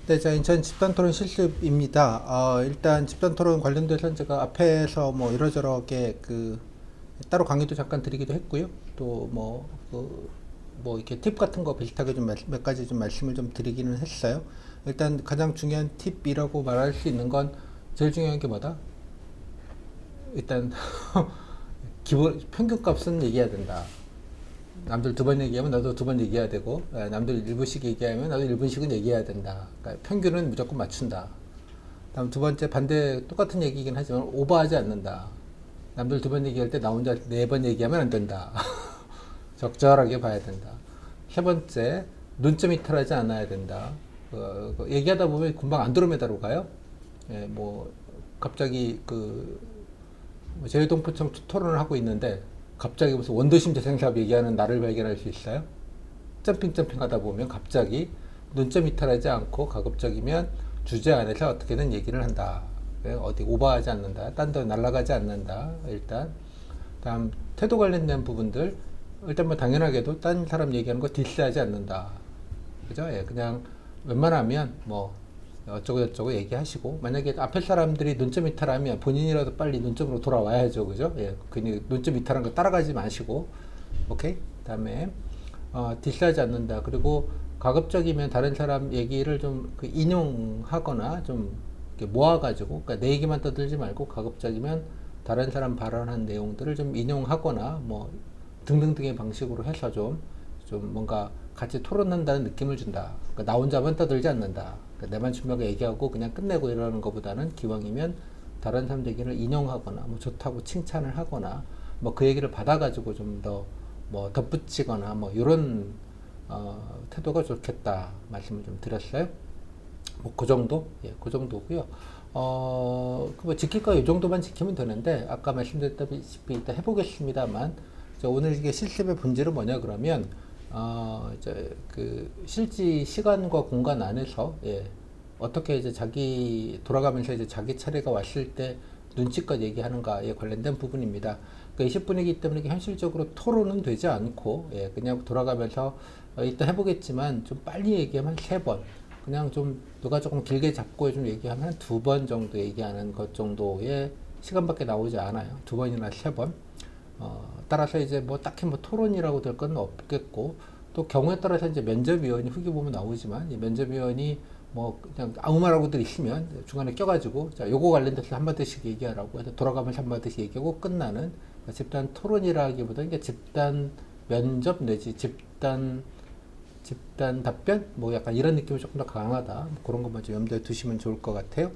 네, 자, 인천 집단토론 실습입니다. 일단 집단토론 관련돼서 제가 앞에서 뭐 이러저러게 따로 강의도 잠깐 드리기도 했고요. 또 뭐 이렇게 팁 같은 거 비슷하게 좀 몇 가지 좀 말씀을 좀 드리기는 했어요. 일단 가장 중요한 팁이라고 말할 수 있는 건 제일 중요한 게 뭐다? 일단 기본 평균값은 얘기해야 된다. 남들 두 번 얘기하면 나도 두 번 얘기해야 되고, 남들 1분씩 얘기하면 나도 1분씩은 얘기해야 된다. 그러니까 평균은 무조건 맞춘다. 다음 두 번째, 반대 똑같은 얘기긴 하지만 오버하지 않는다. 남들 두 번 얘기할 때 나 혼자 네 번 얘기하면 안 된다. 적절하게 봐야 된다. 세 번째, 논점 이탈하지 않아야 된다. 얘기하다 보면 금방 안드로메다로 가요. 예, 뭐 갑자기 제일동포청 토론을 하고 있는데 갑자기 무슨 원도심 재생사업 얘기하는 나를 발견할 수 있어요. 점핑 하다 보면 갑자기 논점 이탈하지 않고 가급적이면 주제 안에서 어떻게든 얘기를 한다. 어디 오버하지 않는다. 딴 데 날아가지 않는다. 일단 다음 태도 관련된 부분들 일단 뭐 당연하게도 딴 사람 얘기하는 거 디스하지 않는다. 그죠? 예, 그냥 웬만하면 뭐 어쩌고 얘기하시고, 만약에 앞에 사람들이 논점 이탈하면 본인이라도 빨리 논점으로 돌아와야죠. 그죠? 예, 괜히 논점 이탈한 거 따라가지 마시고. 오케이? 그다음에 디스하지 않는다. 그리고 가급적이면 다른 사람 얘기를 좀 인용하거나 좀 이렇게 모아가지고, 그러니까 내 얘기만 떠들지 말고 가급적이면 다른 사람 발언한 내용들을 좀 인용하거나 뭐 등등등의 방식으로 해서 좀 뭔가 같이 토론한다는 느낌을 준다. 그러니까 나 혼자만 떠들지 않는다. 그러니까 내만 준비하고 얘기하고 그냥 끝내고 이러는 것보다는 기왕이면 다른 사람 얘기를 인용하거나 뭐 좋다고 칭찬을 하거나 뭐 그 얘기를 받아가지고 좀 더 뭐 덧붙이거나 뭐 이런 태도가 좋겠다 말씀을 좀 드렸어요. 뭐 그 정도? 예, 그 정도고요. 뭐 지킬 거 이 정도만 지키면 되는데 아까 말씀드렸다시피 이따 해보겠습니다만, 오늘 이게 실습의 본질은 뭐냐 그러면 이제 실지 시간과 공간 안에서, 예, 어떻게 이제 돌아가면서 이제 자기 차례가 왔을 때 눈치껏 얘기하는가에 관련된 부분입니다. 20분이기 때문에 현실적으로 토론은 되지 않고, 예, 그냥 돌아가면서 이따 해보겠지만 좀 빨리 얘기하면 3번, 그냥 좀 누가 조금 길게 잡고 좀 얘기하면 2번 정도 얘기하는 것 정도의 시간밖에 나오지 않아요. 2번이나 3번. 따라서 이제 뭐 딱히 뭐 토론이라고 될 건 없겠고, 또 경우에 따라서 이제 면접위원이 후기 보면 나오지만, 이 면접위원이 뭐 그냥 아무 말하고들 있으면 중간에 껴가지고 자 요거 관련돼서 한마디씩 얘기하라고 해서 돌아가면서 한마디씩 얘기하고 끝나는 집단 토론이라기보다 이게 집단 면접 내지 집단 답변 뭐 약간 이런 느낌이 조금 더 강하다. 뭐 그런 것만 좀 염두에 두시면 좋을 것 같아요.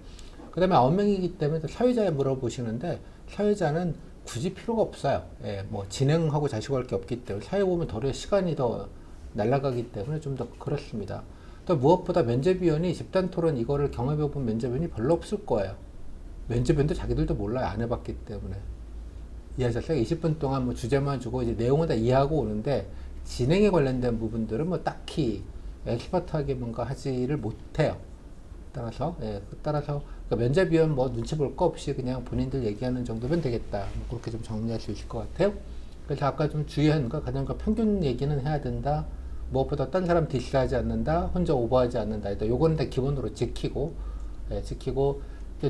그 다음에 9명이기 때문에 사회자에 물어보시는데, 사회자는 굳이 필요가 없어요. 예, 뭐 진행하고 자시고 할 게 없기 때문에 사회 보면 도리어 시간이 더 날아가기 때문에 좀 더 그렇습니다. 또 무엇보다 면접위원이 집단 토론 이거를 경험해본 면접위원이 별로 없을 거예요. 면접위원도 자기들도 몰라요. 안 해봤기 때문에. 이해하셨어요? 20분 동안 뭐 주제만 주고 이제 내용은 다 이해하고 오는데 진행에 관련된 부분들은 뭐 딱히 엑스퍼트하게 뭔가 하지를 못해요. 따라서 그러니까 면접위원 뭐 눈치 볼 거 없이 그냥 본인들 얘기하는 정도면 되겠다. 뭐 그렇게 좀 정리할 수 있을 것 같아요. 그래서 아까 좀 주의한 거 가장 평균 얘기는 해야 된다. 무엇보다 딴 사람 디스하지 않는다. 혼자 오버하지 않는다. 요거는 다 기본으로 지키고, 예, 지키고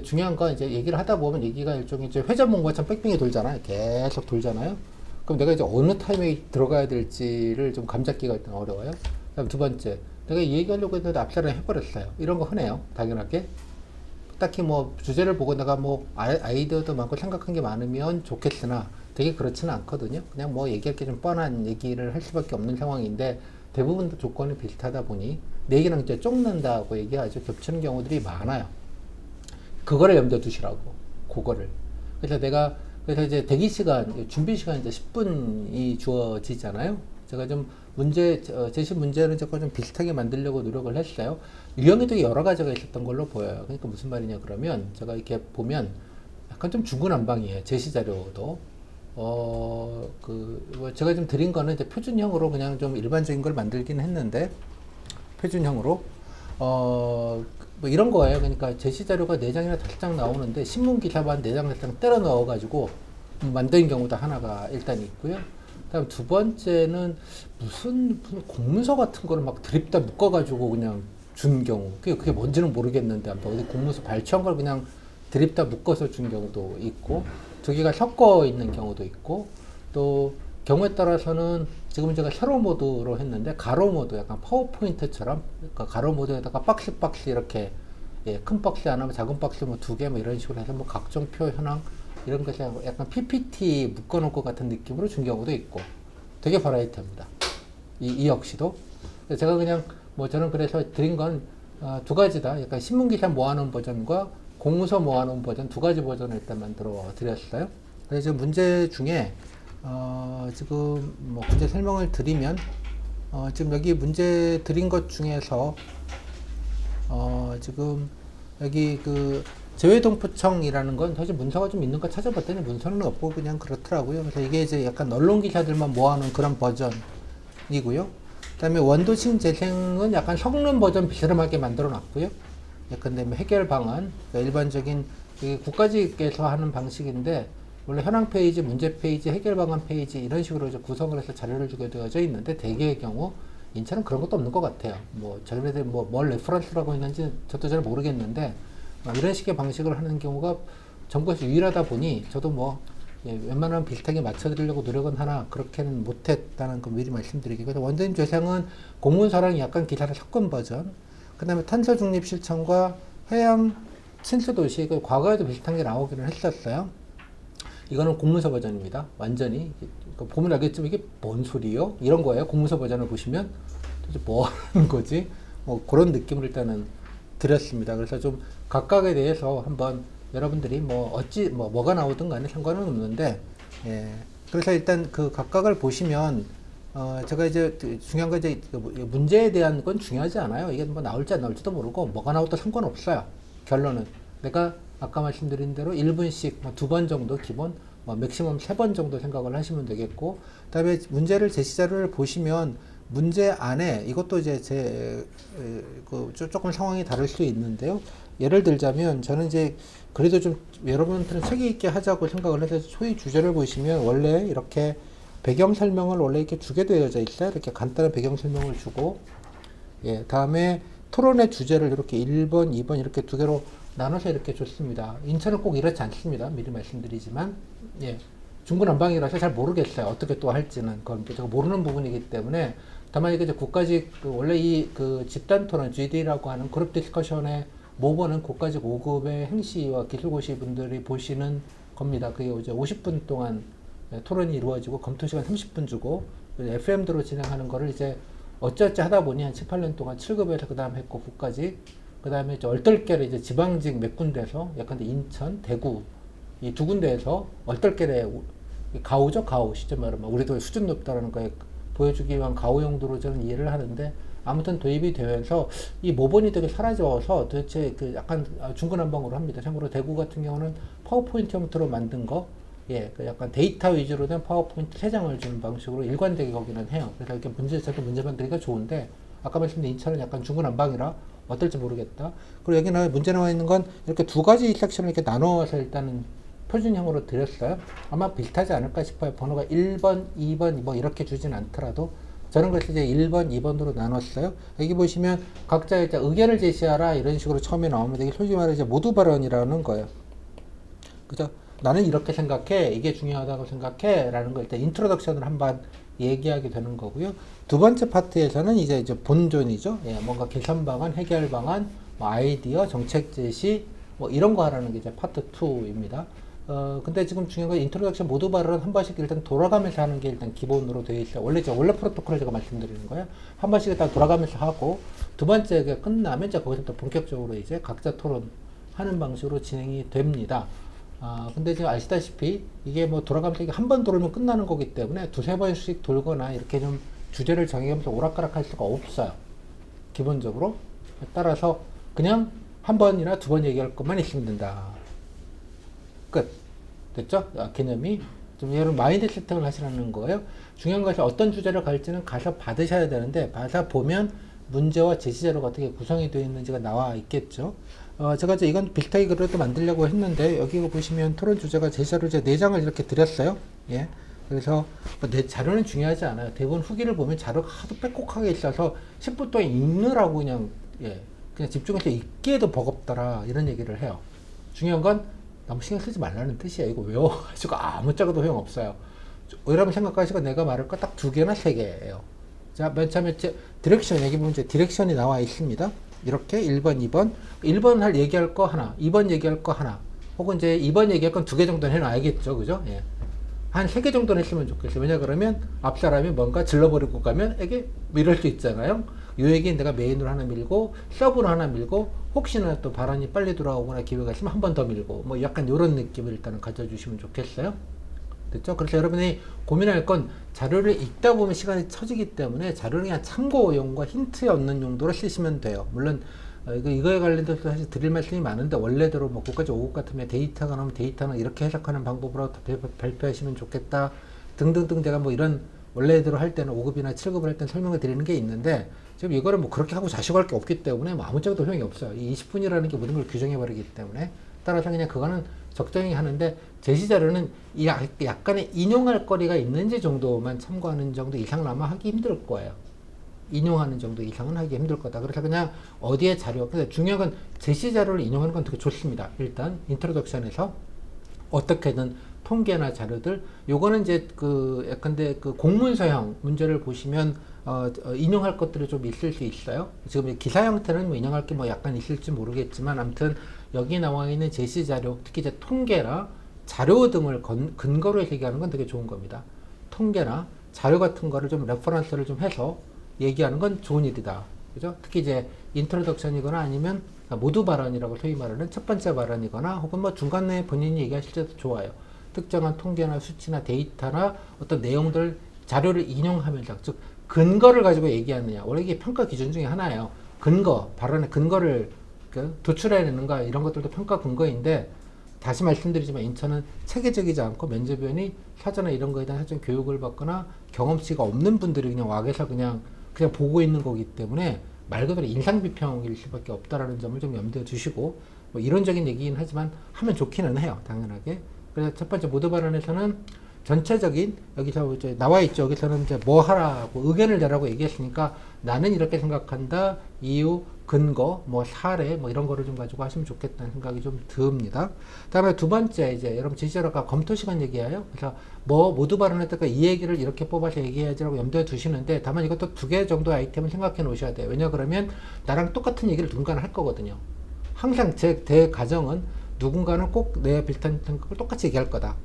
중요한 건 이제 얘기를 하다 보면 얘기가 일종의 이제 회전목마처럼 뺑뺑이 돌잖아요. 계속 돌잖아요. 그럼 내가 이제 어느 타임에 들어가야 될지를 좀 감잡기가 일단 어려워요. 그다음 두 번째, 내가 이 얘기하려고 했는데 앞사람이 해버렸어요. 이런 거 흔해요. 당연하게. 딱히 뭐 주제를 보고 내가 뭐 아이디어도 많고 생각한 게 많으면 좋겠으나 되게 그렇지는 않거든요. 그냥 뭐 얘기할 게 좀 뻔한 얘기를 할 수밖에 없는 상황인데 대부분 조건이 비슷하다 보니 내 얘기랑 이제 쪽는다고 얘기하죠. 겹치는 경우들이 많아요. 그거를 염두에 두시라고. 그거를. 그래서 이제 대기 시간, 준비 시간 이제 10분이 주어지잖아요. 제가 좀 제시 문제는 조금 좀 비슷하게 만들려고 노력을 했어요. 유형이 되게 여러 가지가 있었던 걸로 보여요. 그러니까 무슨 말이냐 그러면 제가 이렇게 보면 약간 좀 중구난방이에요. 제시 자료도. 뭐 제가 좀 드린 거는 이제 표준형으로 그냥 좀 일반적인 걸 만들긴 했는데, 표준형으로. 뭐 이런 거예요. 그러니까 제시 자료가 4장이나 5장 나오는데 신문 기사만 4장, 5장 때려 넣어가지고 만든 경우도 하나가 일단 있고요. 다음 두 번째는 무슨 공문서 같은 거를 막 드립다 묶어가지고 그냥 준 경우, 그게 뭔지는 모르겠는데 아무튼 어디 공문서 발췌한 걸 그냥 드립다 묶어서 준 경우도 있고, 두 개가 섞어 있는 경우도 있고, 또 경우에 따라서는 지금 제가 세로 모드로 했는데 가로 모드, 약간 파워포인트처럼, 그러니까 가로 모드에다가 박스 이렇게, 예, 큰 박스 하나면 작은 박스 뭐 두 개 뭐 이런 식으로 해서 뭐 각종 표 현황 이런 것에 약간 PPT 묶어놓을 것 같은 느낌으로 준 경우도 있고, 되게 버라이티합니다. 이 역시도. 제가 그냥 뭐 저는 그래서 드린 건 두 가지다. 약간 신문기사 모아놓은 버전과 공문서 모아놓은 버전 두 가지 버전을 일단 만들어 드렸어요. 그래서 문제 중에 지금 뭐 문제 설명을 드리면 지금 여기 문제 드린 것 중에서 지금 여기 그 재외동포청이라는 건 사실 문서가 좀 있는 거 찾아봤더니 문서는 없고 그냥 그렇더라고요. 그래서 이게 이제 약간 언론 기사들만 모아놓은 그런 버전이고요. 그다음에 원도심 재생은 약간 성능 버전 비스름하게 만들어 놨고요. 약간 뭐 해결 방안, 그러니까 일반적인 국가직에서 하는 방식인데 원래 현황 페이지, 문제 페이지, 해결 방안 페이지 이런 식으로 이제 구성을 해서 자료를 주게 되어져 있는데 대개의 경우 인차는 그런 것도 없는 것 같아요. 뭐 자기네들 뭘 레퍼런스라고 했는지 저도 잘 모르겠는데 이런 식의 방식을 하는 경우가 전국에서 유일하다 보니 저도 뭐 웬만하면 비슷하게 맞춰드리려고 노력은 하나 그렇게는 못했다는 거 미리 말씀드리기. 그래서 원도심 재생은 공문서랑 약간 기사를 섞은 버전, 그 다음에 탄소 중립 실천과 해양 친수도시, 과거에도 비슷한 게 나오기는 했었어요. 이거는 공문서 버전입니다. 완전히. 보면 알겠지만 이게 뭔 소리요? 이런 거예요. 공문서 버전을 보시면 도대체 뭐 하는 거지? 뭐 그런 느낌을 일단은 드렸습니다. 그래서 좀 각각에 대해서 한번 여러분들이 뭐가 나오든 간에 상관은 없는데, 예. 그래서 일단 그 각각을 보시면, 제가 이제 중요한 건 이제 문제에 대한 건 중요하지 않아요. 이게 뭐 나올지 안 나올지도 모르고, 뭐가 나와도 상관없어요. 결론은. 내가 아까 말씀드린 대로 1분씩 두 번 정도 기본, 맥시멈 3번 정도 생각을 하시면 되겠고, 그 다음에 문제를 제시자료를 보시면, 문제 안에 이것도 이제 조금 상황이 다를 수 있는데요. 예를 들자면 저는 이제 그래도 좀 여러분들은 책이 있게 하자고 생각을 해서 소위 주제를 보시면 원래 이렇게 배경 설명을 원래 이렇게 주게 되어져 있어요. 이렇게 간단한 배경 설명을 주고, 예, 다음에 토론의 주제를 이렇게 1번, 2번 이렇게 두 개로 나눠서 이렇게 줬습니다. 인천은 꼭 이렇지 않습니다. 미리 말씀드리지만, 예, 중구난방이라서 잘 모르겠어요. 어떻게 또 할지는. 그건 제가 모르는 부분이기 때문에. 다만 이게 이제 국가직, 원래 집단 토론, GD라고 하는 그룹 디스커션의 모범은 국가직 5급의 행시와 기술고시 분들이 보시는 겁니다. 그게 이제 50분 동안 토론이 이루어지고 검토 시간 30분 주고 FM대로 진행하는 거를 이제 어쩌지 하다 보니 한 7, 8년 동안 7급에서 그 다음 했고 국가직, 그 다음에 얼떨결에 이제 지방직 몇 군데서 약간 인천, 대구 이 두 군데에서 얼떨결에 가오죠, 가오. 시점 말하면 우리도 수준 높다라는 거에 보여주기 위한 가오 용도로 저는 이해를 하는데, 아무튼 도입이 되면서 이 모본이 되게 사라져서 도대체 그 약간 중구난방으로 합니다. 참고로 대구 같은 경우는 파워포인트 형태로 만든 거, 예, 그 약간 데이터 위주로 된 파워포인트 3장을 주는 방식으로 일관되게 거기는 해요. 그래서 이렇게 저도 문제만 드리기가 좋은데, 아까 말씀드린 인천은 약간 중구난방이라 어떨지 모르겠다. 그리고 여기 문제 나와 있는 건 이렇게 두 가지 섹션을 이렇게 나눠서 일단은 표준형으로 드렸어요. 아마 비슷하지 않을까 싶어요. 번호가 1번, 2번, 뭐 이렇게 주진 않더라도 저는 그래서 이제 1번, 2번으로 나눴어요. 여기 보시면 각자 이제 의견을 제시하라 이런 식으로 처음에 나오면 되게 솔직히 말해 이제 모두 발언이라는 거예요. 그죠? 나는 이렇게 생각해. 이게 중요하다고 생각해. 라는 걸 일단 인트로덕션을 한번 얘기하게 되는 거고요. 두 번째 파트에서는 이제 본존이죠. 예, 뭔가 개선 방안, 해결 방안, 뭐 아이디어, 정책 제시, 뭐 이런 거 하라는 게 이제 파트 2입니다. 근데 지금 중요한 건 인트로덕션 모두 발언 한 번씩 일단 돌아가면서 하는 게 일단 기본으로 되어 있어요. 원래 프로토콜을 제가 말씀드리는 거예요. 한 번씩 일단 돌아가면서 하고, 두 번째가 끝나면 이제 거기서부터 본격적으로 이제 각자 토론 하는 방식으로 진행이 됩니다. 근데 지금 아시다시피 이게 뭐 돌아가면서 한 번 돌면 끝나는 거기 때문에 두세 번씩 돌거나 이렇게 좀 주제를 정해가면서 오락가락 할 수가 없어요. 기본적으로. 따라서 그냥 한 번이나 두 번 얘기할 것만 있으면 된다. 끝. 됐죠? 개념이. 좀 여러분 마인드 세팅을 하시라는 거예요. 중요한 것이 어떤 주제를 갈지는 가서 받으셔야 되는데, 받아 보면 문제와 제시자료가 어떻게 구성이 되어 있는지가 나와 있겠죠. 제가 이제 이건 비슷하게 그래도 만들려고 했는데, 여기 보시면 토론 주제가 제시자료 이제 4장을 이렇게 드렸어요. 예. 그래서 내 자료는 중요하지 않아요. 대부분 후기를 보면 자료가 하도 빼곡하게 있어서 10분 동안 읽느라고 그냥 예, 그냥 집중해서 읽기에도 버겁더라 이런 얘기를 해요. 중요한 건 너무 신경 쓰지 말라는 뜻이에요. 이거 외워가지고 아무짝에도 소용없어요. 여러분 생각하시고 내가 말할 거 딱 2개나 3개예요. 자, 맨 처음에 디렉션 여기 보면 이제 디렉션이 나와 있습니다. 이렇게 1번, 2번, 1번 할 얘기할 거 하나, 2번 얘기할 거 하나, 혹은 이제 2번 얘기할 건 2개 정도는 해놔야겠죠, 그죠? 예. 한 3개 정도는 했으면 좋겠어요. 왜냐 그러면 앞 사람이 뭔가 질러버리고 가면 이게 이럴 수 있잖아요. 요 얘기 내가 메인으로 하나 밀고 서브로 하나 밀고 혹시나 또 발언이 빨리 돌아오거나 기회가 있으면 한 번 더 밀고 뭐 약간 이런 느낌을 일단은 가져주시면 좋겠어요. 됐죠? 그래서 여러분이 고민할 건 자료를 읽다 보면 시간이 처지기 때문에 자료를 그냥 참고용과 힌트에 얻는 용도로 쓰시면 돼요. 물론 이거에 관련돼서 사실 드릴 말씀이 많은데 원래대로 뭐 9까지 5급 같으면 데이터가 나오면 데이터는 이렇게 해석하는 방법으로 발표하시면 좋겠다 등등등 제가 뭐 이런 원래대로 할 때는 5급이나 7급을 할 때는 설명을 드리는 게 있는데 지금 이거를 뭐 그렇게 하고 자식할 게 없기 때문에 뭐 아무짝에도 소용이 없어요. 이 20분이라는 게 모든 걸 규정해 버리기 때문에 따라서 그냥 그거는 적정히 하는데 제시 자료는 약간의 인용할 거리가 있는지 정도만 참고하는 정도 이상은 아마 하기 힘들 거예요. 인용하는 정도 이상은 하기 힘들 거다. 그래서 그냥 어디에 자료, 근데 중요한 건 제시 자료를 인용하는 건 되게 좋습니다. 일단 인트로덕션에서 어떻게든 통계나 자료들, 요거는 이제 근데 공문서형 문제를 보시면 인용할 것들이 좀 있을 수 있어요. 지금 기사 형태는 뭐 인용할 게 뭐 약간 있을지 모르겠지만 아무튼 여기 나와 있는 제시 자료, 특히 이제 통계나 자료 등을 근거로 얘기하는 건 되게 좋은 겁니다. 통계나 자료 같은 거를 좀 레퍼런스를 좀 해서 얘기하는 건 좋은 일이다. 그죠? 특히 이제 인트로덕션이거나 아니면 모두 발언이라고 소위 말하는 첫 번째 발언이거나 혹은 뭐 중간에 본인이 얘기하실 때도 좋아요. 특정한 통계나 수치나 데이터나 어떤 내용들 자료를 인용하면서 즉 근거를 가지고 얘기하느냐. 원래 이게 평가 기준 중에 하나예요. 근거, 발언의 근거를 도출해내는가 이런 것들도 평가 근거인데 다시 말씀드리지만 인천은 체계적이지 않고 면접위원이 사전에 이런 거에 대한 사전 교육을 받거나 경험치가 없는 분들이 그냥 와게서 그냥 보고 있는 거기 때문에 말 그대로 인상비평일 수밖에 없다라는 점을 좀 염두에 두시고 뭐 이론적인 얘기긴 하지만 하면 좋기는 해요. 당연하게. 그래서 첫 번째 모두 발언에서는 전체적인 여기서 이제 나와 있죠. 여기서는 이제 뭐 하라고 의견을 내라고 얘기했으니까 나는 이렇게 생각한다. 이유, 근거, 뭐 사례, 뭐 이런 거를 좀 가지고 하시면 좋겠다는 생각이 좀 듭니다. 다음에 두 번째 이제 여러분 지시자료가 검토 시간 얘기해요. 그래서 뭐 모두 발언할 때까 이 얘기를 이렇게 뽑아서 얘기해야지라고 염두에 두시는데 다만 이것도 2개 정도의 아이템을 생각해 놓으셔야 돼요. 왜냐 그러면 나랑 똑같은 얘기를 누군가는 할 거거든요. 항상 제 가정은 누군가는 꼭 내 비슷한 걸 똑같이 얘기할 거다.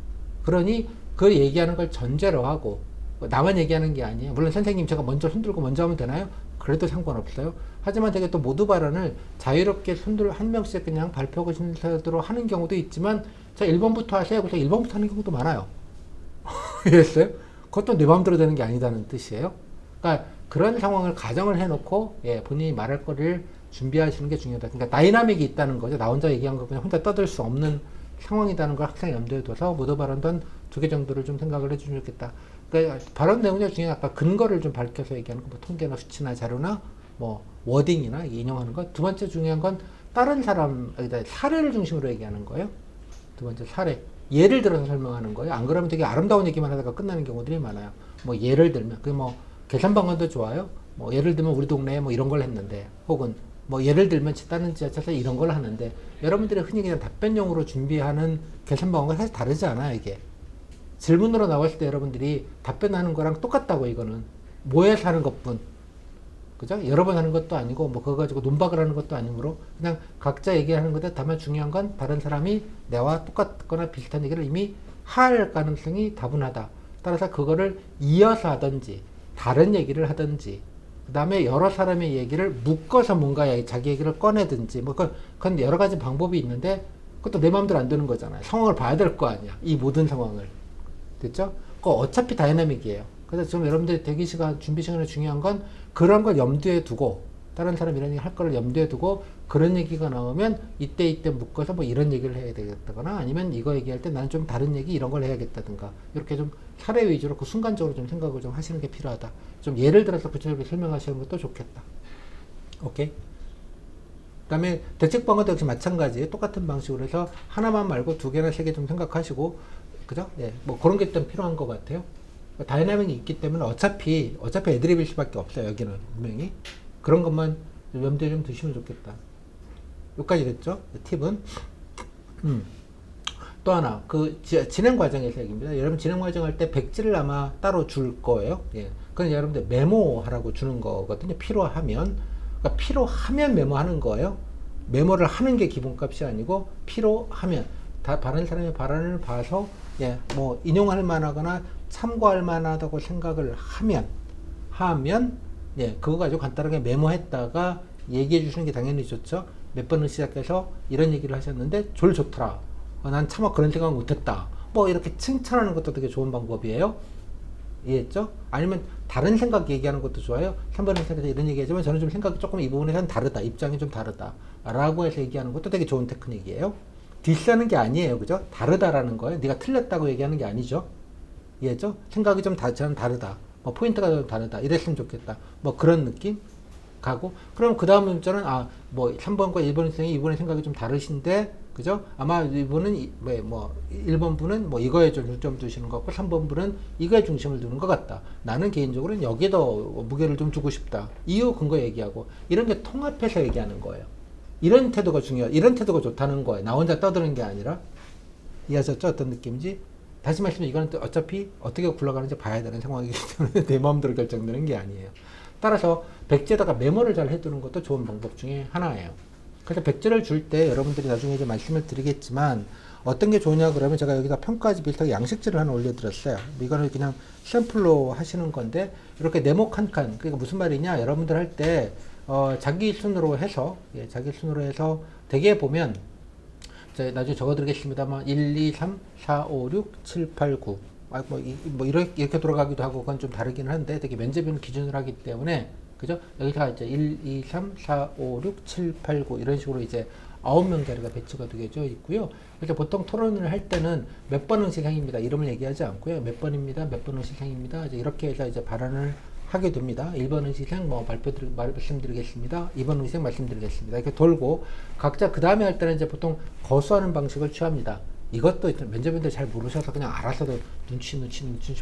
그러니 그 얘기하는 걸 전제로 하고 나만 얘기하는 게 아니에요. 물론 선생님 제가 먼저 손들고 먼저 하면 되나요? 그래도 상관없어요. 하지만 되게 또 모두 발언을 자유롭게 손들 한 명씩 그냥 발표하고 순서대로 하는 경우도 있지만 자 1번부터 하세요. 그래서 1번부터 하는 경우도 많아요. 이해했어요? 그것도 내 마음대로 되는 게 아니다는 뜻이에요. 그러니까 그런 상황을 가정을 해놓고 본인이 말할 거를 준비하시는 게 중요하다. 그러니까 다이나믹이 있다는 거죠. 나 혼자 얘기한 거 그냥 혼자 떠들 수 없는 상황이라는 걸 항상 염두에 둬서 모두 발언도 2개 정도를 좀 생각을 해주면 좋겠다. 그러니까 발언 내용 중에 아까 근거를 좀 밝혀서 얘기하는 거, 뭐 통계나 수치나 자료나 뭐 워딩이나 인용하는 것. 두 번째 중요한 건 다른 사람, 사례를 중심으로 얘기하는 거예요. 두 번째 사례. 예를 들어서 설명하는 거예요. 안 그러면 되게 아름다운 얘기만 하다가 끝나는 경우들이 많아요. 뭐 예를 들면, 계산 방안도 좋아요. 뭐 예를 들면 우리 동네에 뭐 이런 걸 했는데, 혹은 뭐 예를 들면 다른 지자체에서 이런 걸 하는데, 여러분들이 흔히 그냥 답변용으로 준비하는 계산 방안과 사실 다르지 않아요, 이게. 질문으로 나왔을 때 여러분들이 답변하는 거랑 똑같다고, 이거는. 뭐에서 하는 것뿐. 그죠? 여러 번 하는 것도 아니고, 뭐, 그거 가지고 논박을 하는 것도 아니므로, 그냥 각자 얘기하는 건데, 다만 중요한 건 다른 사람이 내와 똑같거나 비슷한 얘기를 이미 할 가능성이 다분하다. 따라서 그거를 이어서 하든지, 다른 얘기를 하든지, 그 다음에 여러 사람의 얘기를 묶어서 뭔가 자기 얘기를 꺼내든지, 뭐, 그건 여러 가지 방법이 있는데, 그것도 내 마음대로 안 되는 거잖아요. 상황을 봐야 될 거 아니야. 이 모든 상황을. 됐죠? 그거 어차피 다이나믹이에요. 그래서 지금 여러분들이 대기 시간, 준비 시간에 중요한 건 그런 걸 염두에 두고, 다른 사람 이런 얘기 할 거를 염두에 두고, 그런 얘기가 나오면 이때 묶어서 뭐 이런 얘기를 해야 되겠다거나 아니면 이거 얘기할 때 나는 좀 다른 얘기 이런 걸 해야겠다든가 이렇게 좀 사례 위주로 그 순간적으로 좀 생각을 좀 하시는 게 필요하다. 좀 예를 들어서 구체적으로 설명하시는 것도 좋겠다. 오케이? 그 다음에 대책 방어도 역시 마찬가지 똑같은 방식으로 해서 하나만 말고 2개나 3개 좀 생각하시고 그죠? 예, 뭐 그런 게 좀 필요한 것 같아요. 다이나믹이 있기 때문에 어차피 애드립일 수밖에 없어요. 여기는 분명히 그런 것만 염두에 좀 두시면 좋겠다. 여기까지 됐죠? 팁은. 또 하나, 진행 과정에서 얘기입니다. 여러분 진행 과정 할 때 백지를 아마 따로 줄 거예요. 예. 그건 여러분들 메모하라고 주는 거거든요. 필요하면. 그러니까 필요하면 메모하는 거예요. 메모를 하는 게 기본값이 아니고, 필요하면. 다른 사람의 발언을 봐서, 예, 뭐, 인용할 만하거나 참고할 만하다고 생각을 하면, 예, 그거 가지고 간단하게 메모했다가 얘기해 주시는 게 당연히 좋죠. 몇 번을 시작해서 이런 얘기를 하셨는데, 좋더라. 난 차마 그런 생각 못했다. 뭐 이렇게 칭찬하는 것도 되게 좋은 방법이에요. 이해했죠? 아니면 다른 생각 얘기하는 것도 좋아요. 3번에 생각해서 이런 얘기하지만 저는 좀 생각이 조금 이 부분에서는 다르다. 입장이 좀 다르다. 라고 해서 얘기하는 것도 되게 좋은 테크닉이에요. 디스하는 게 아니에요. 그죠? 다르다라는 거예요. 네가 틀렸다고 얘기하는 게 아니죠. 이해했죠? 생각이 좀 저는 다르다. 뭐 포인트가 좀 다르다. 이랬으면 좋겠다. 뭐 그런 느낌? 가고, 그럼 그 다음 문자는, 뭐 3번과 1번 학생이 이번에 생각이 좀 다르신데, 그죠? 아마 이분은, 1번 분은 뭐 이거에 좀 중점 두시는 것 같고, 3번 분은 이거에 중심을 두는 것 같다. 나는 개인적으로는 여기에 더 무게를 좀 두고 싶다. 이유, 근거 얘기하고, 이런 게 통합해서 얘기하는 거예요. 이런 태도가 이런 태도가 좋다는 거예요. 나 혼자 떠드는 게 아니라. 이해하셨죠? 어떤 느낌인지? 다시 말씀드리면 이거는 또 어차피 어떻게 굴러가는지 봐야 되는 상황이기 때문에 내 마음대로 결정되는 게 아니에요. 따라서 백지에다가 메모를 잘 해두는 것도 좋은 방법 중에 하나예요. 그래서 백지를 줄 때 여러분들이 나중에 이제 말씀을 드리겠지만 어떤 게 좋으냐 그러면 제가 여기다 평가지 비슷하게 양식지를 하나 올려드렸어요. 이거는 그냥 샘플로 하시는 건데 이렇게 네모 칸칸, 그러니까 무슨 말이냐, 여러분들 할 때 자기 순으로 해서 대개 보면 나중에 적어드리겠습니다만 1, 2, 3, 4, 5, 6, 7, 8, 9 이렇게 돌아가기도 하고 그건 좀 다르긴 한데 되게 면접은 기준으로 하기 때문에, 그죠? 여기가 이제 1, 2, 3, 4, 5, 6, 7, 8, 9 이런 식으로 이제 9명 자리가 배치가 되어 있고요. 그래서 보통 토론을 할 때는 몇 번 응시생입니다. 이름을 얘기하지 않고요. 몇 번입니다. 몇 번 응시생입니다. 이렇게 해서 이제 발언을 하게 됩니다. 1번 응시생 말씀드리겠습니다. 2번 응시생 말씀드리겠습니다. 이렇게 돌고 각자 그 다음에 할 때는 이제 보통 거수하는 방식을 취합니다. 이것도 면접인들 잘 모르셔서 그냥 알아서도 눈치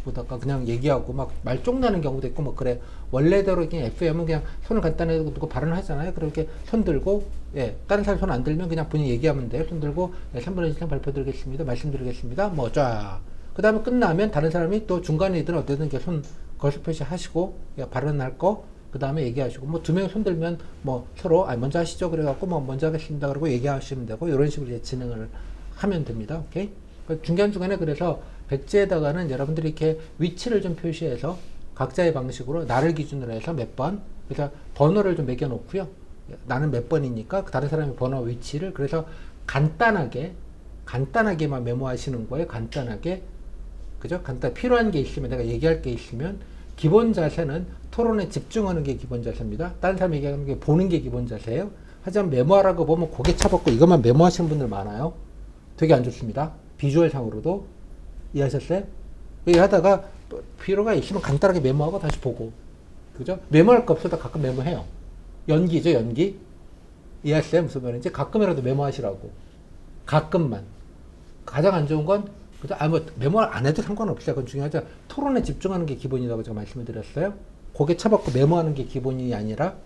보다가 그냥 얘기하고 막 말 쫑나는 경우도 있고 뭐 그래. 원래대로 그냥 FM은 그냥 손을 간단하게 두고 발언을 하잖아요. 그렇게 손 들고, 예, 다른 사람 손 안 들면 그냥 본인 얘기하면 돼요. 손 들고, 네, 3번의 시장 발표드리겠습니다. 말씀드리겠습니다. 뭐 쫙. 그 다음에 끝나면 다른 사람이 또 중간에 있든 어디든 이렇게 손 거수 표시 하시고, 예, 발언할 거, 그 다음에 얘기하시고, 뭐 두 명 손 들면 뭐 서로, 먼저 하시죠. 그래갖고 뭐 먼저 하겠습니다. 그러고 얘기하시면 되고, 이런 식으로 이제 진행을 하면 됩니다. 오케이? 중간중간에 그래서 백지에다가는 여러분들이 이렇게 위치를 좀 표시해서 각자의 방식으로 나를 기준으로 해서 몇 번, 그래서 번호를 좀 매겨 놓고요. 나는 몇 번이니까 다른 사람의 번호 위치를, 그래서 간단하게만 메모하시는 거예요. 간단하게. 그죠? 필요한 게 있으면, 내가 얘기할 게 있으면, 기본 자세는 토론에 집중하는 게 기본 자세입니다. 다른 사람 얘기하는 게 보는 게 기본 자세예요. 하지만 메모하라고 보면 고개 차먹고 이것만 메모하시는 분들 많아요. 되게 안 좋습니다. 비주얼 상으로도. 이해하셨어요? 하다가 필요가 있으면 간단하게 메모하고 다시 보고. 그죠? 메모할 거 없어도 가끔 메모해요. 연기죠, 연기. 이해하셨어요? 무슨 말인지? 가끔이라도 메모하시라고. 가끔만. 가장 안 좋은 건, 그죠? 메모 안 해도 상관없어요. 그건 중요하죠. 토론에 집중하는 게 기본이라고 제가 말씀을 드렸어요. 고개 차박고 메모하는 게 기본이 아니라,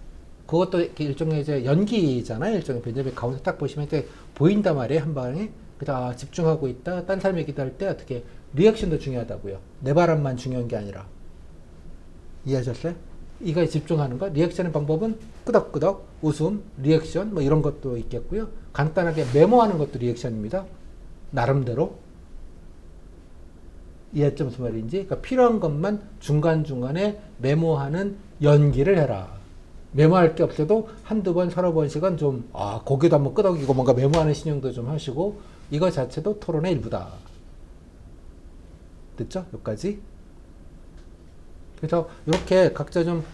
그것도 일종의 이제 연기잖아요. 일종의 면접에 가운데 딱 보시면 이제 보인단 말이에요. 한 방에. 그다 집중하고 있다. 딴 사람 얘기할 때 어떻게 리액션도 중요하다고요. 내 바람만 중요한 게 아니라. 이해하셨어요? 이거에 집중하는 거. 리액션의 방법은 끄덕끄덕, 웃음, 리액션 뭐 이런 것도 있겠고요. 간단하게 메모하는 것도 리액션입니다. 나름대로. 이해했죠? 무슨 말인지? 그러니까 필요한 것만 중간중간에 메모하는 연기를 해라. 메모할 게 없어도 한두 번, 서너 번씩은 좀, 고개도 한번 끄덕이고 뭔가 메모하는 신용도 좀 하시고, 이거 자체도 토론의 일부다. 됐죠? 여기까지. 그래서 이렇게 각자 좀,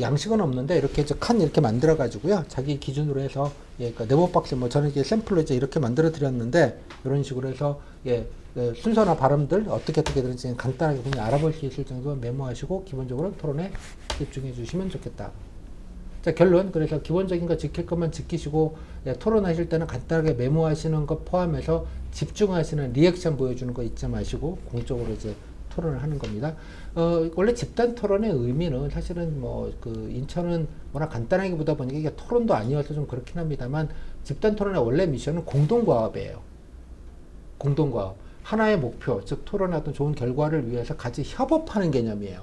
양식은 없는데, 이렇게 칸 이렇게 만들어가지고요. 자기 기준으로 해서, 예, 그러니까 네모 박스, 저는 이제 샘플로 이제 이렇게 만들어 드렸는데, 이런 식으로 해서, 순서나 발음들, 어떻게 되는지 간단하게 그냥 알아볼 수 있을 정도 메모하시고, 기본적으로 토론에 집중해 주시면 좋겠다. 자, 결론. 그래서 기본적인 거 지킬 것만 지키시고, 토론하실 때는 간단하게 메모하시는 것 포함해서 집중하시는 리액션 보여주는 거 잊지 마시고, 공적으로 이제 토론을 하는 겁니다. 원래 집단 토론의 의미는 사실은 뭐 그 인천은 워낙 간단하게 보다 보니까 이게 토론도 아니어서 좀 그렇긴 합니다만 집단 토론의 원래 미션은 공동과업이에요. 공동과업. 하나의 목표, 즉 토론의 어떤 좋은 결과를 위해서 같이 협업하는 개념이에요.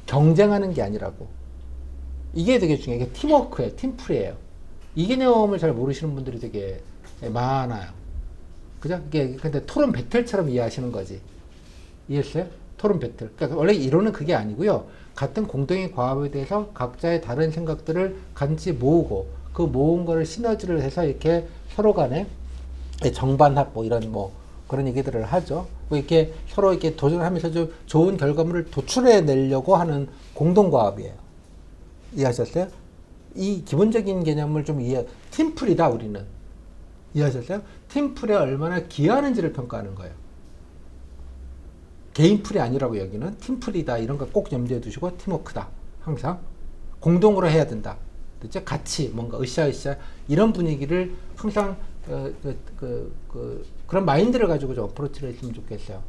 경쟁하는 게 아니라고. 이게 되게 중요해요. 이게 팀워크예요. 팀플이에요. 이 개념을 잘 모르시는 분들이 되게 많아요. 그죠? 이게 근데 토론 배틀처럼 이해하시는 거지. 이해했어요? 토론 배틀. 그러니까 원래 이론은 그게 아니고요. 같은 공동의 과업에 대해서 각자의 다른 생각들을 같이 모으고 그 모은 거를 시너지를 해서 이렇게 서로 간에 정반합 뭐 이런 뭐 그런 얘기들을 하죠. 뭐 이렇게 서로 이렇게 도전하면서 좀 좋은 결과물을 도출해 내려고 하는 공동 과업이에요. 이해하셨어요? 이 기본적인 개념을 좀 팀플이다 우리는. 이해하셨어요? 팀플에 얼마나 기여하는지를 평가하는 거예요. 개인풀이 아니라고 여기는 팀풀이다 이런 거 꼭 염두에 두시고 팀워크다 항상 공동으로 해야 된다. 그렇죠? 같이 뭔가 으쌰으쌰 이런 분위기를 항상 그런 마인드를 가지고 좀 어프로치를 했으면 좋겠어요.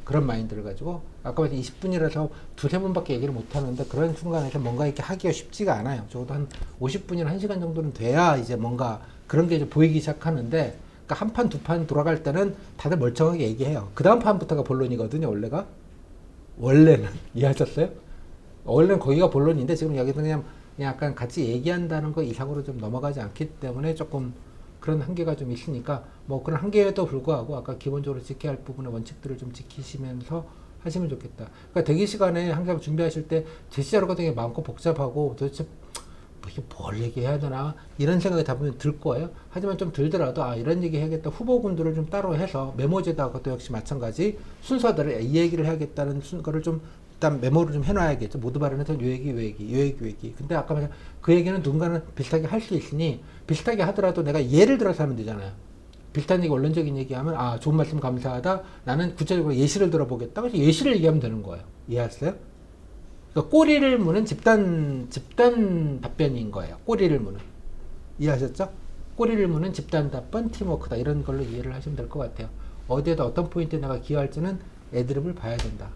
그런 마인드를 가지고 아까 말씀 20분이라서 두세 번밖에 얘기를 못 하는데 그런 순간에서 뭔가 이렇게 하기가 쉽지가 않아요. 적어도 한 50분이나 1시간 정도는 돼야 이제 뭔가 그런 게 이제 보이기 시작하는데 그러니까 한 판, 두 판 돌아갈 때는 다들 멀쩡하게 얘기해요. 그 다음 판부터가 본론이거든요, 원래가. 원래는. 이해하셨어요? 원래는 거기가 본론인데 지금 여기서 그냥 약간 같이 얘기한다는 거 이상으로 좀 넘어가지 않기 때문에 조금 그런 한계가 좀 있으니까 뭐 그런 한계에도 불구하고 아까 기본적으로 지켜야 할 부분의 원칙들을 좀 지키시면서 하시면 좋겠다. 그러니까 대기 시간에 항상 준비하실 때 제시자료가 되게 많고 복잡하고 도대체 이게 뭘 얘기해야 되나 이런 생각이 다 보면 들 거예요. 하지만 좀 들더라도 이런 얘기 해야겠다 후보군들을 좀 따로 해서 메모지에다가 그것도 역시 마찬가지 순서대로 이 얘기를 해야겠다는 거를 좀 일단 메모를 좀 해놔야겠죠. 모두 발언해서 요 얘기 요 얘기 요 얘기 요 얘기. 근데 아까 말한 그 얘기는 누군가는 비슷하게 할 수 있으니 비슷하게 하더라도 내가 예를 들어서 하면 되잖아요. 비슷한 얘기 원론적인 얘기하면 좋은 말씀 감사하다. 나는 구체적으로 예시를 들어보겠다. 그래서 예시를 얘기하면 되는 거예요. 이해하셨어요? 그러니까 꼬리를 무는 집단 답변인 거예요. 꼬리를 무는. 이해하셨죠? 꼬리를 무는 집단 답변 팀워크다. 이런 걸로 이해를 하시면 될 것 같아요. 어디에다 어떤 포인트에 내가 기여할지는 애드립을 봐야 된다.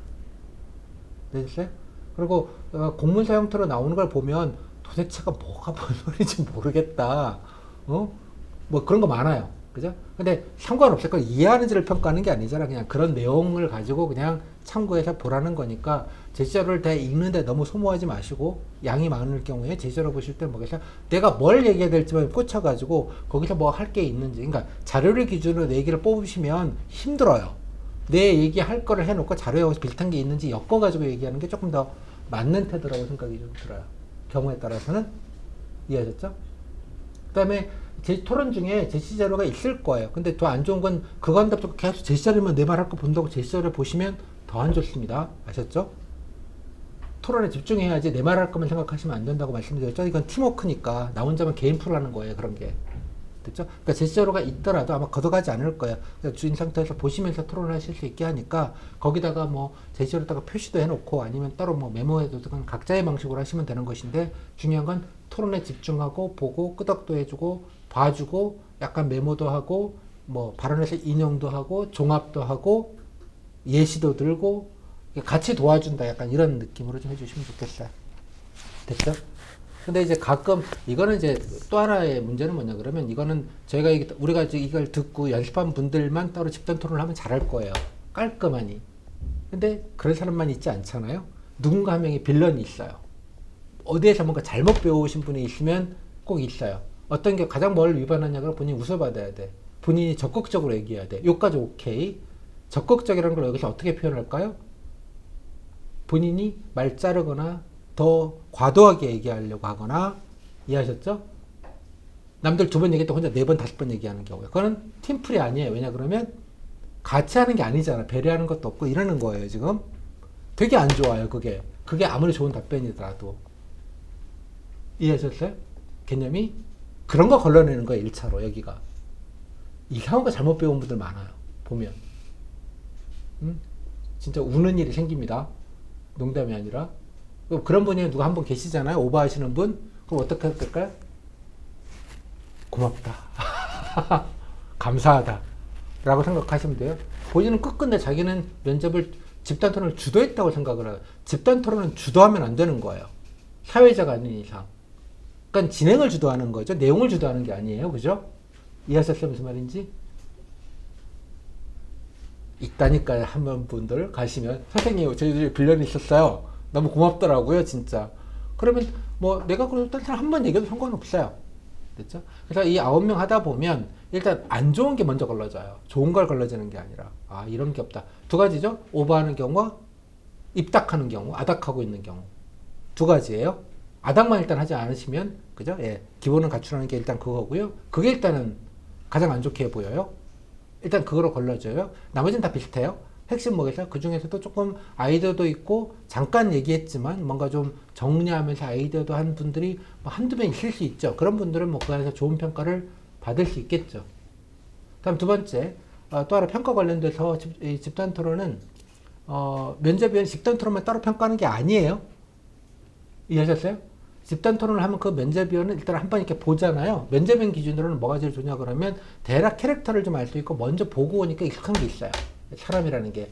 되셨어요? 그리고 공문서 형태로 나오는 걸 보면 도대체가 뭐가 뭔 소리인지 모르겠다. 뭐 그런 거 많아요. 그죠? 근데 상관없어요. 그걸 이해하는지를 평가하는 게 아니잖아. 그냥 그런 내용을 가지고 그냥 참고해서 보라는 거니까 제시자료를 다 읽는데 너무 소모하지 마시고 양이 많을 경우에 제시자료 보실 때 뭐겠어요? 내가 뭘 얘기해야 될지만 꽂혀가지고 거기서 뭐 할 게 있는지 그러니까 자료를 기준으로 내 얘기를 뽑으시면 힘들어요. 내 얘기할 거를 해놓고 자료에 비슷한 게 있는지 엮어가지고 얘기하는 게 조금 더 맞는 태도라고 생각이 좀 들어요. 경우에 따라서는. 이해하셨죠? 그 다음에 제 토론 중에 제시자료가 있을 거예요. 근데 더 안 좋은 건 그거 한답도 계속 제시자료만 내 말할 거 본다고 제시자료 보시면 더 안 좋습니다. 아셨죠? 토론에 집중해야지 내 말할 거만 생각하시면 안 된다고 말씀드렸죠. 이건 팀워크니까 나 혼자만 개인 프로 하는 거예요. 그런 게. 됐죠? 그러니까 제시자료가 있더라도 아마 걷어가지 않을 거예요. 주인 상태에서 보시면서 토론을 하실 수 있게 하니까 거기다가 뭐 제시자료다가 표시도 해놓고 아니면 따로 뭐 메모해도 그건 각자의 방식으로 하시면 되는 것인데 중요한 건 토론에 집중하고 보고 끄덕도 해주고 봐주고 약간 메모도 하고 뭐 발언에서 인용도 하고 종합도 하고 예시도 들고 같이 도와준다 약간 이런 느낌으로 좀 해주시면 좋겠어요. 됐죠? 근데 이제 가끔 이거는 이제 또 하나의 문제는 뭐냐 그러면 이거는 저희가 우리가 이걸 듣고 연습한 분들만 따로 집단 토론을 하면 잘할 거예요. 깔끔하니. 근데 그런 사람만 있지 않잖아요. 누군가 한 명이 빌런이 있어요. 어디에서 뭔가 잘못 배우신 분이 있으면 꼭 있어요. 어떤 게 가장 뭘 위반하냐고 본인이 웃어받아야 돼. 본인이 적극적으로 얘기해야 돼. 요까지 오케이. 적극적이라는 걸 여기서 어떻게 표현할까요? 본인이 말 자르거나 더 과도하게 얘기하려고 하거나 이해하셨죠? 남들 2번 얘기했다 혼자 4번, 5번 얘기하는 경우에 그거는 팀플이 아니에요. 왜냐 그러면 같이 하는 게 아니잖아. 배려하는 것도 없고 이러는 거예요. 지금 되게 안 좋아요. 그게 아무리 좋은 답변이더라도 이해하셨어요? 개념이 그런 거 걸러내는 거예요. 1차로 여기가 이상한 거 잘못 배운 분들 많아요. 보면 진짜 우는 일이 생깁니다. 농담이 아니라 그런 분이 누가 한 분 계시잖아요. 오버하시는 분. 그럼 어떻게 할까요? 고맙다. 감사하다. 라고 생각하시면 돼요. 본인은 끝끝내 자기는 면접을 집단 토론을 주도했다고 생각을 해요. 집단 토론은 주도하면 안 되는 거예요. 사회자가 아닌 이상. 그러니까 진행을 주도하는 거죠. 내용을 주도하는 게 아니에요. 그죠? 이해하셨어요? 무슨 말인지? 있다니까요. 한 분들 가시면 선생님 저희들이 빌런이 있었어요. 너무 고맙더라고요. 진짜. 그러면 뭐 내가 그럴 때 한 번 얘기해도 상관없어요. 됐죠? 그래서 이 9명 하다 보면 일단 안 좋은 게 먼저 걸러져요. 좋은 걸 걸러지는 게 아니라 아 이런 게 없다. 두 가지죠. 오버하는 경우와 입닥하는 경우, 아닥하고 있는 경우. 두 가지예요. 아닥만 일단 하지 않으시면 그죠? 예, 기본은 갖추라는 게 일단 그거고요. 그게 일단은 가장 안 좋게 보여요. 일단 그거로 걸러져요. 나머지는 다 비슷해요. 핵심 뭐겠어요? 그 중에서도 조금 아이디어도 있고 잠깐 얘기했지만 뭔가 좀 정리하면서 아이디어도 한 분들이 뭐 한두 명 있을 수 있죠. 그런 분들은 뭐 그 안에서 좋은 평가를 받을 수 있겠죠. 다음 두 번째, 또 하나 평가 관련돼서 집단 토론은 면접위원 집단 토론만 따로 평가하는 게 아니에요. 이해하셨어요? 집단 토론을 하면 그 면접위원은 일단 한번 이렇게 보잖아요. 면접위원 기준으로는 뭐가 제일 좋냐 그러면 대략 캐릭터를 좀 알 수 있고 먼저 보고 오니까 익숙한 게 있어요. 사람이라는 게.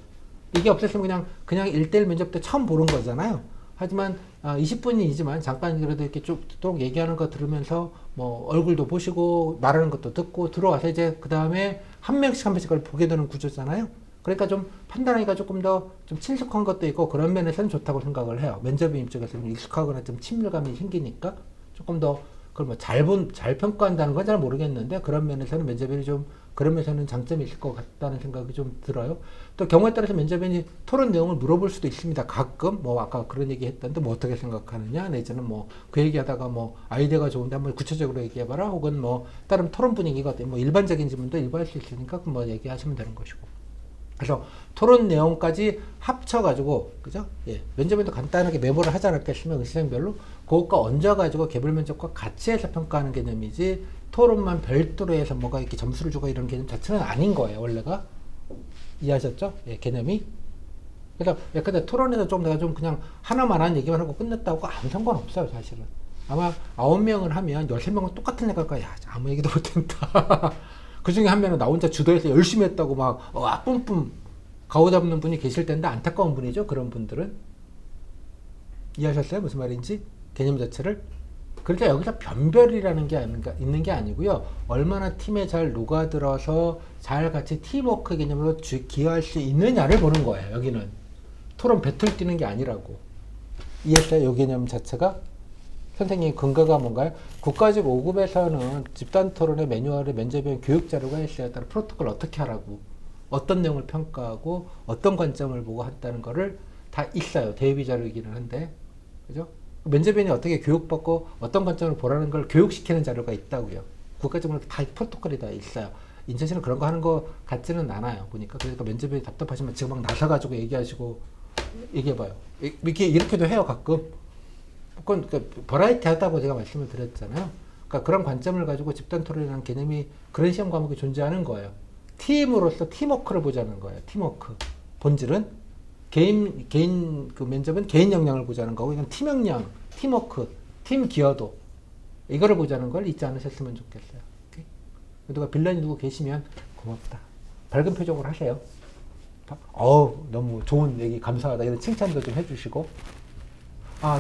이게 없었으면 그냥 1대1 면접 때 처음 보는 거잖아요. 하지만 20분이지만 잠깐 그래도 이렇게 쭉 얘기하는 거 들으면서 뭐 얼굴도 보시고 말하는 것도 듣고 들어와서 이제 그 다음에 한 명씩 그걸 보게 되는 구조잖아요. 그러니까 좀 판단하기가 조금 더 좀 친숙한 것도 있고 그런 면에서는 좋다고 생각을 해요. 면접인 입장에서는 익숙하거나 좀 친밀감이 생기니까 조금 더 그걸 뭐 잘 평가한다는 건 잘 모르겠는데 그런 면에서는 면접인이 좀 그런 면에서는 장점이 있을 것 같다는 생각이 좀 들어요. 또 경우에 따라서 면접인이 토론 내용을 물어볼 수도 있습니다. 가끔 뭐 아까 그런 얘기 했던데 뭐 어떻게 생각하느냐 내지는 뭐 그 얘기하다가 뭐 아이디어가 좋은데 한번 구체적으로 얘기해봐라 혹은 뭐 다른 토론 분위기가 뭐 일반적인 질문도 일부 할 수 있으니까 뭐 얘기하시면 되는 것이고. 그래서 토론 내용까지 합쳐가지고, 그죠? 예. 면접에도 간단하게 메모를 하지 않았겠으면 의시생별로 그것과 얹어가지고 개별 면접과 같이 해서 평가하는 개념이지 토론만 별도로 해서 뭐가 이렇게 점수를 주고 이런 개념 자체는 아닌 거예요, 원래가. 이해하셨죠? 예, 개념이. 그래서 예, 근데 토론에서 좀 내가 좀 그냥 하나만 한 얘기만 하고 끝냈다고 아무 상관없어요, 사실은. 아마 9명을 하면 13명은 똑같은 애가 야, 아무 얘기도 못했다. 그 중에 한 명은 나 혼자 주도해서 열심히 했다고 막 뿜뿜 가오 잡는 분이 계실 텐데 안타까운 분이죠. 그런 분들은. 이해하셨어요? 무슨 말인지? 개념 자체를. 그러니까 여기서 변별이라는 게 있는 게 아니고요. 얼마나 팀에 잘 녹아들어서 잘 같이 팀워크 개념으로 기여할 수 있느냐를 보는 거예요. 여기는. 토론 배틀 뛰는 게 아니라고. 이해했어요? 이 개념 자체가? 선생님 근거가 뭔가요? 국가직 5급에서는 집단 토론의 매뉴얼에 면접위원 교육 자료가 있어요. 따라 프로토콜 어떻게 하라고, 어떤 내용을 평가하고, 어떤 관점을 보고 한다는 거를 다 있어요. 대비 자료이기는 한데, 그죠? 면접위원이 어떻게 교육받고 어떤 관점을 보라는 걸 교육시키는 자료가 있다고요. 국가직으로 다 프로토콜이 다 있어요. 인천시는 그런 거 하는 거 같지는 않아요. 보니까. 그러니까 면접위원이 답답하시면 지금 막 나서가지고 얘기하시고, 얘기해봐요. 이렇게도 해요, 가끔. 그건 버라이티 하다고 제가 말씀을 드렸잖아요. 그러니까 그런 관점을 가지고 집단 토론이라는 개념이 그런 시험 과목이 존재하는 거예요. 팀으로서 팀워크를 보자는 거예요. 팀워크. 본질은 개인 그 면접은 개인 역량을 보자는 거고 이건 팀 역량, 팀워크, 팀 기여도 이거를 보자는 걸 잊지 않으셨으면 좋겠어요. 오케이? 누가 빌런이 누구 계시면 고맙다. 밝은 표정으로 하세요. 너무 좋은 얘기 감사하다 이런 칭찬도 좀 해주시고.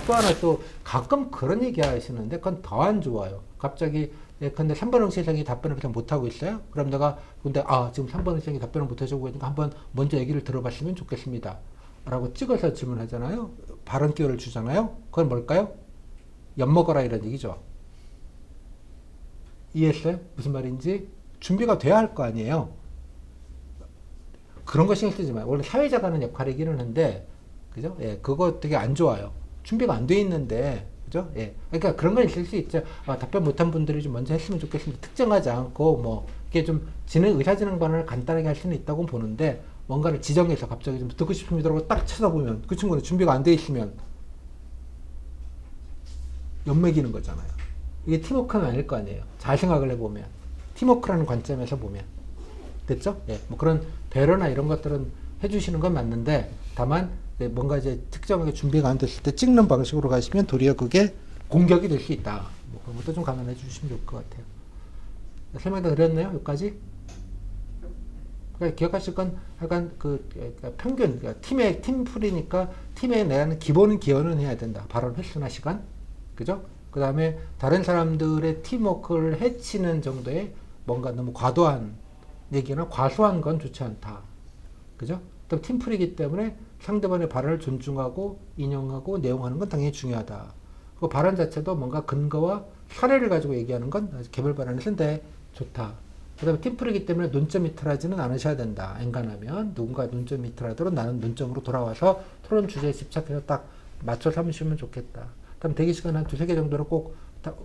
또 하나 또 가끔 그런 얘기 하시는데 그건 더 안 좋아요. 갑자기 근데 3번 응시생이 답변을 그냥 못하고 있어요. 그럼 내가 근데 지금 3번 응시생이 답변을 못해주고 있으니까 한번 먼저 얘기를 들어봤으면 좋겠습니다. 라고 찍어서 질문하잖아요. 발언 기회를 주잖아요. 그건 뭘까요? 엿먹어라 이런 얘기죠. 이해했어요? 무슨 말인지? 준비가 돼야 할 거 아니에요. 그런 거 신경 쓰지 마요. 원래 사회자가 하는 역할이기는 한데 그죠? 예, 그거 되게 안 좋아요. 준비가 안 돼 있는데, 그죠? 예. 그러니까 그런 건 있을 수 있죠. 답변 못한 분들이 좀 먼저 했으면 좋겠습니다. 특정하지 않고, 뭐, 이게 좀 의사진행 반응을 간단하게 할 수는 있다고 보는데, 뭔가를 지정해서 갑자기 좀 듣고 싶습니다라고 딱 쳐다보면, 그 친구는 준비가 안 돼 있으면, 엿먹이는 거잖아요. 이게 팀워크는 아닐 거 아니에요. 잘 생각을 해보면. 팀워크라는 관점에서 보면. 됐죠? 예. 뭐 그런 배려나 이런 것들은 해주시는 건 맞는데, 다만, 뭔가 이제 특정하게 준비가 안 됐을 때 찍는 방식으로 가시면 도리어 그게 공격이 될 수 있다. 뭐 그런 것도 좀 감안해 주시면 좋을 것 같아요. 설명 다 드렸나요? 여기까지? 그러니까 기억하실 건 약간 그러니까 평균, 그러니까 팀의 팀플이니까 팀에 내는 기본 기여는 해야 된다. 발언 횟수나 시간, 그죠? 그 다음에 다른 사람들의 팀워크를 해치는 정도의 뭔가 너무 과도한 얘기나 과소한 건 좋지 않다. 그죠? 또 팀플이기 때문에 상대방의 발언을 존중하고 인용하고 내용하는 건 당연히 중요하다. 그 발언 자체도 뭔가 근거와 사례를 가지고 얘기하는 건 개별 발언을 쓴데 좋다. 그 다음에 팀플이기 때문에 논점 이탈하지는 않으셔야 된다. 엔간하면 누군가 논점 이탈하도록 나는 논점으로 돌아와서 토론 주제에 집착해서 딱 맞춰 삼으시면 좋겠다. 그다음 대기 시간 한 두세 개 정도를 꼭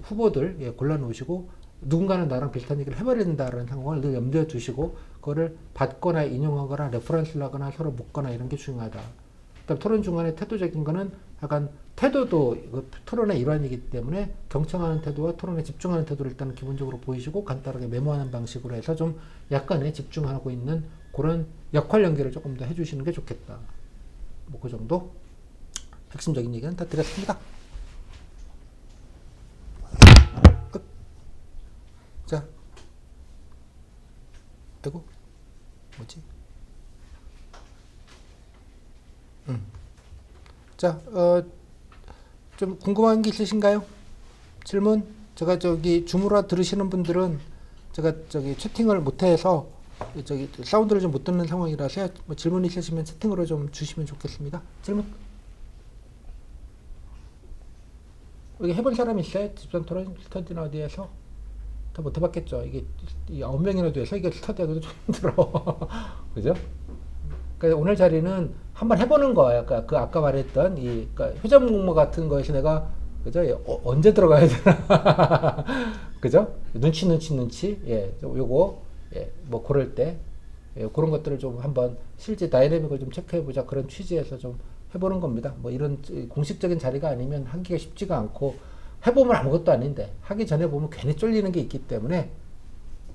후보들 골라 놓으시고 누군가는 나랑 비슷한 얘기를 해버려야 된다는 상황을 늘 염두에 두시고 그거를 받거나 인용하거나 레퍼런스를 하거나 서로 묻거나 이런 게 중요하다. 그다음 토론 중간에 태도적인 거는 약간 태도도 토론의 일환이기 때문에 경청하는 태도와 토론에 집중하는 태도를 일단 기본적으로 보이시고 간단하게 메모하는 방식으로 해서 좀 약간의 집중하고 있는 그런 역할 연결을 조금 더 해주시는 게 좋겠다. 뭐 그 정도 핵심적인 얘기는 다 드렸습니다. 끝. 자, 아이고 뭐지? 자, 좀 궁금한 게 있으신가요? 질문? 제가 저기 줌으로 들으시는 분들은 제가 저기 채팅을 못해서 저기 사운드를 좀 못 듣는 상황이라서 뭐 질문 있으시면 채팅으로 좀 주시면 좋겠습니다. 질문? 여기 해본 사람 있어요? 집단 토론 스터디나 어디에서? 다 못 해봤겠죠. 이게 9명이나 돼서 이게 스터디하기도 좀 힘들어. 그죠? 그러니까 오늘 자리는 한번 해보는 거예요. 그러니까 아까 말했던 그러니까 회전 목마 같은 거에서 내가 그죠? 언제 들어가야 되나? 그죠? 눈치. 예, 요거 뭐 그럴 때 그런 것들을 좀 한번 실제 다이내믹을 좀 체크해보자 그런 취지에서 좀 해보는 겁니다. 뭐 이런 공식적인 자리가 아니면 하기가 쉽지가 않고 해보면 아무것도 아닌데 하기 전에 보면 괜히 쫄리는 게 있기 때문에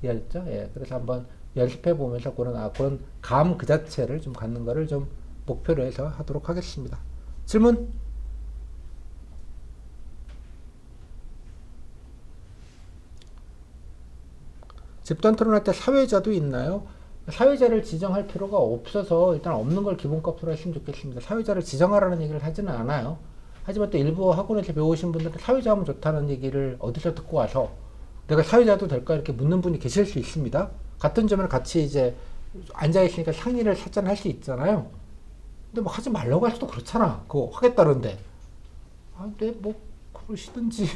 이해하셨죠? 예, 그래서 한번 연습해 보면서 그런 감 그 자체를 좀 갖는 거를 좀 목표로 해서 하도록 하겠습니다. 질문? 집단 토론할 때 사회자도 있나요? 사회자를 지정할 필요가 없어서 일단 없는 걸 기본값으로 했으면 좋겠습니다. 사회자를 지정하라는 얘기를 하지는 않아요. 하지만 또 일부 학원에서 배우신 분들은 사회자 하면 좋다는 얘기를 어디서 듣고 와서 내가 사회자도 될까 이렇게 묻는 분이 계실 수 있습니다. 같은 점을 같이 이제 앉아있으니까 상의를 살짝 할 수 있잖아요. 근데 뭐 하지 말라고 할 수도 그렇잖아. 그거 하겠다는데. 근데 뭐 그러시든지.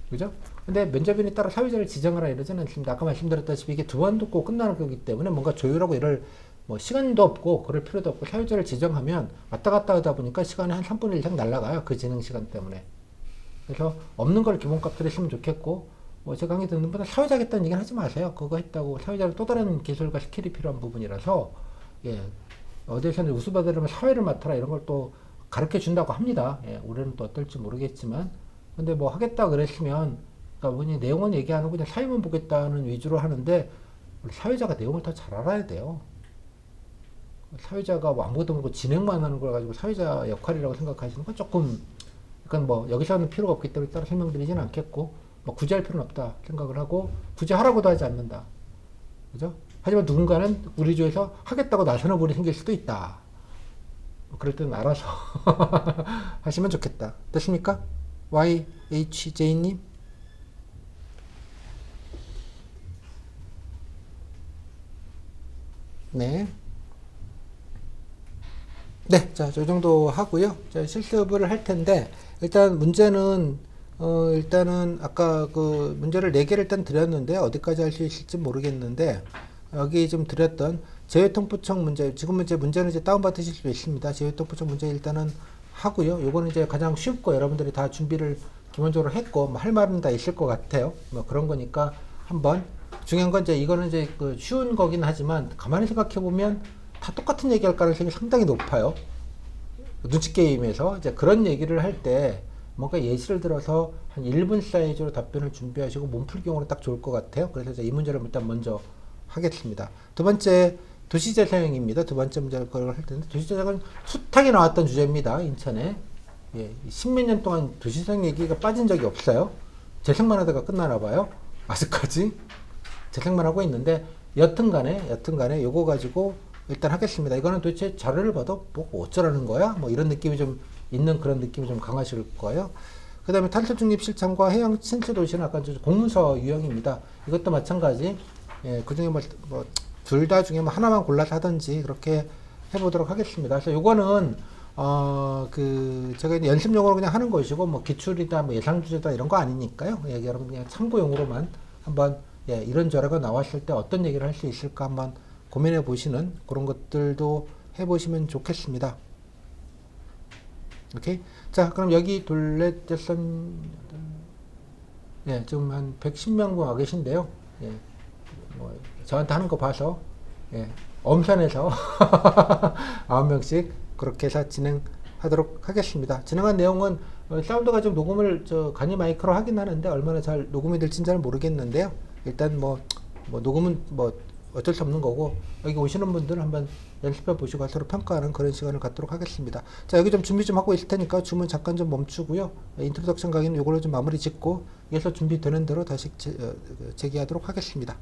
그죠? 근데 면접인에 따라 사회자를 지정하라 이러지는 않습니다. 아까 말씀드렸다시피 이게 두 번 듣고 끝나는 거기 때문에 뭔가 조율하고 이럴 뭐 시간도 없고 그럴 필요도 없고 사회자를 지정하면 왔다 갔다 하다 보니까 시간이 한 3분 이상 날아가요. 그 진행 시간 때문에. 그래서 없는 걸 기본값으로 했으면 좋겠고 뭐 제 강의 듣는 분은 사회자겠다는 얘기는 하지 마세요. 그거 했다고 사회자를 또 다른 기술과 스킬이 필요한 부분이라서 예, 어디에서는 우수 받으려면 사회를 맡아라 이런 걸 또 가르쳐 준다고 합니다. 예, 올해는 또 어떨지 모르겠지만 근데 뭐 하겠다 그랬으면 그러니까 뭐니 내용은 얘기 안 하고 그냥 사회만 보겠다는 위주로 하는데 우리 사회자가 내용을 더 잘 알아야 돼요. 사회자가 뭐 아무것도 모르고 진행만 하는 걸 가지고 사회자 역할이라고 생각하시는 건 조금 그러니까 뭐 여기서는 필요가 없기 때문에 따로 설명드리지는 않겠고 뭐 굳이 할 필요는 없다 생각을 하고 굳이 하라고도 하지 않는다. 그죠? 하지만 누군가는 우리 주에서 하겠다고 나서는 분이 생길 수도 있다. 뭐 그럴 때는 알아서 하시면 좋겠다. 됐습니까? YHJ님? 네. 네, 자, 저 정도 하고요. 자, 실습을 할 텐데, 일단 문제는, 일단은 아까 그 문제를 4개를 일단 드렸는데, 어디까지 할 수 있을지 모르겠는데, 여기 좀 드렸던 제외통포청 문제, 지금 문제는 이제 다운받으실 수 있습니다. 제외통포청 문제 일단은 하고요. 요거는 이제 가장 쉽고 여러분들이 다 준비를 기본적으로 했고, 뭐 할 말은 다 있을 것 같아요. 뭐 그런 거니까 한번, 중요한 건 이제 이거는 이제 그 쉬운 거긴 하지만, 가만히 생각해 보면 다 똑같은 얘기할 가능성이 상당히 높아요. 눈치 게임에서 이제 그런 얘기를 할 때 뭔가 예시를 들어서 한 1분 사이즈로 답변을 준비하시고 몸풀기용으로 딱 좋을 것 같아요. 그래서 이제 이 문제를 일단 먼저 하겠습니다. 두 번째 도시재생입니다. 두 번째 문제를 할 텐데 도시재생은 숱하게 나왔던 주제입니다. 인천에 예, 10몇 년 동안 도시재생 얘기가 빠진 적이 없어요. 재생만 하다가 끝나나 봐요. 아직까지 재생만 하고 있는데 여튼간에 요거 가지고 일단 하겠습니다. 이거는 도대체 자료를 봐도 뭐 어쩌라는 거야? 뭐 이런 느낌이 좀 있는 그런 느낌이 좀 강하실 거예요. 그 다음에 탈출 중립 실천과 해양 친수 도시는 아까 공문서 유형입니다. 이것도 마찬가지. 예, 그 중에 둘 다 중에 뭐 하나만 골라서 하든지 그렇게 해보도록 하겠습니다. 그래서 요거는 제가 이제 연습용으로 그냥 하는 것이고, 뭐 기출이다, 뭐 예상 주제다 이런 거 아니니까요. 예, 여러분 그냥 참고용으로만 한번 예, 이런 자료가 나왔을 때 어떤 얘기를 할 수 있을까 한번 고민해 보시는 그런 것들도 해보시면 좋겠습니다. 오케이. 자, 그럼 여기 둘레대선, 예, 지금 한 110명 와 계신데요. 예, 뭐, 저한테 하는 거 봐서, 예, 엄선해서 9명씩 그렇게 해서 진행하도록 하겠습니다. 진행한 내용은 사운드가 좀 녹음을 간이 마이크로 하긴 하는데 얼마나 잘 녹음이 될지는 잘 모르겠는데요. 일단 녹음은 어쩔 수 없는 거고, 여기 오시는 분들 한번 연습해 보시고 서로 평가하는 그런 시간을 갖도록 하겠습니다. 자, 여기 좀 준비 좀 하고 있을 테니까 주문 잠깐 좀 멈추고요. 인트로덕션 강의는 이걸로 좀 마무리 짓고, 이어서 준비되는 대로 다시 제기하도록 하겠습니다.